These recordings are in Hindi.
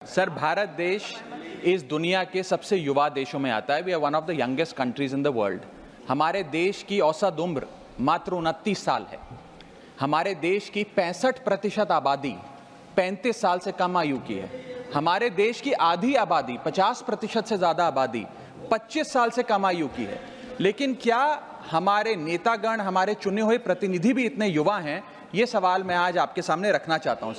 सर, भारत देश इस दुनिया के सबसे युवा देशों में आता है। We are one of the youngest countries in the world. हमारे देश की औसत उम्र मात्र 29 साल है। हमारे देश की 65% आबादी 35 साल से कम आयु की है। हमारे देश की आधी आबादी 50% से ज़्यादा आबादी 25 साल से कम आयु की है। लेकिन क्या हमारे नेतागण, हमारे चुने हुए प्रतिनिधि भी इतने युवा हैं? ये सवाल मैं आज आपके सामने रखना चाहता हूं।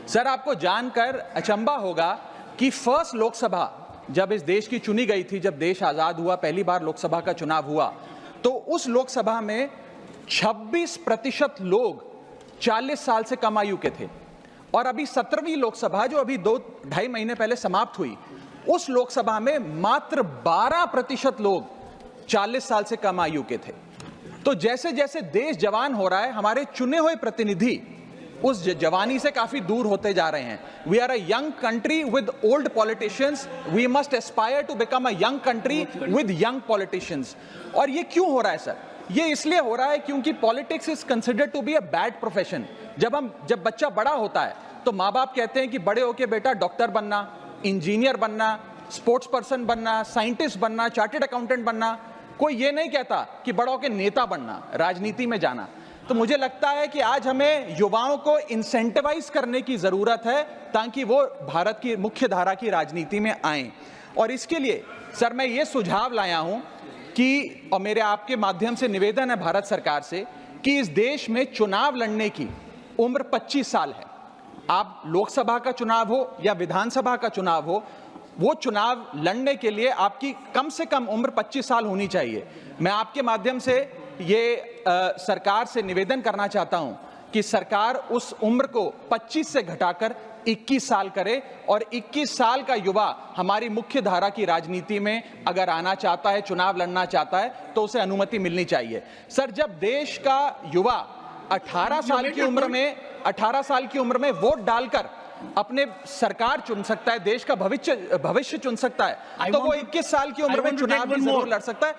सर, आपको जानकर अचंभा होगा कि फर्स्ट लोकसभा जब इस देश की चुनी गई थी, जब देश आज़ाद हुआ, पहली बार लोकसभा का चुनाव हुआ, तो उस लोकसभा में 26% लोग 40 साल से कम आयु के थे। और अभी 17वीं लोकसभा, जो अभी 2-2.5 महीने पहले समाप्त हुई, उस लोकसभा में मात्र 12% लोग 40 साल से कम आयु के थे। तो जैसे जैसे देश जवान हो रहा है, हमारे चुने हुए प्रतिनिधि उस जवानी से काफी दूर होते जा रहे हैं। We are a young country with old politicians. We must aspire to become a young country with young politicians. और ये क्यों हो रहा है सर? ये इसलिए हो रहा है क्योंकि politics is considered to be a bad profession. जब बच्चा बड़ा होता है तो माँ बाप कहते हैं कि बड़े होके बेटा डॉक्टर बनना, इंजीनियर बनना, स्पोर्ट्स पर्सन बनना, साइंटिस्ट बनना, चार्टर्ड अकाउंटेंट बनना। कोई ये नहीं कहता कि बड़ा होके नेता बनना, राजनीति में जाना। तो मुझे लगता है कि आज हमें युवाओं को इंसेंटिवाइज करने की जरूरत है ताकि वो भारत की मुख्य धारा की राजनीति में आएं। और इसके लिए सर मैं ये सुझाव लाया हूं कि, और मेरे आपके माध्यम से निवेदन है भारत सरकार से, कि इस देश में चुनाव लड़ने की उम्र 25 साल है। आप लोकसभा का चुनाव हो या विधानसभा का चुनाव हो, वो चुनाव लड़ने के लिए आपकी कम से कम उम्र 25 साल होनी चाहिए। मैं आपके माध्यम से ये सरकार से निवेदन करना चाहता हूं कि सरकार उस उम्र को 25 से घटाकर 21 साल करे, और 21 साल का युवा हमारी मुख्य धारा की राजनीति में अगर आना चाहता है, चुनाव लड़ना चाहता है, तो उसे अनुमति मिलनी चाहिए। सर, जब देश का युवा 18 साल की उम्र में वोट डालकर अपने सरकार चुन सकता है, देश का भविष्य चुन सकता है, तो वो 21 साल की उम्र में चुनाव भी जरूर लड़ सकता है।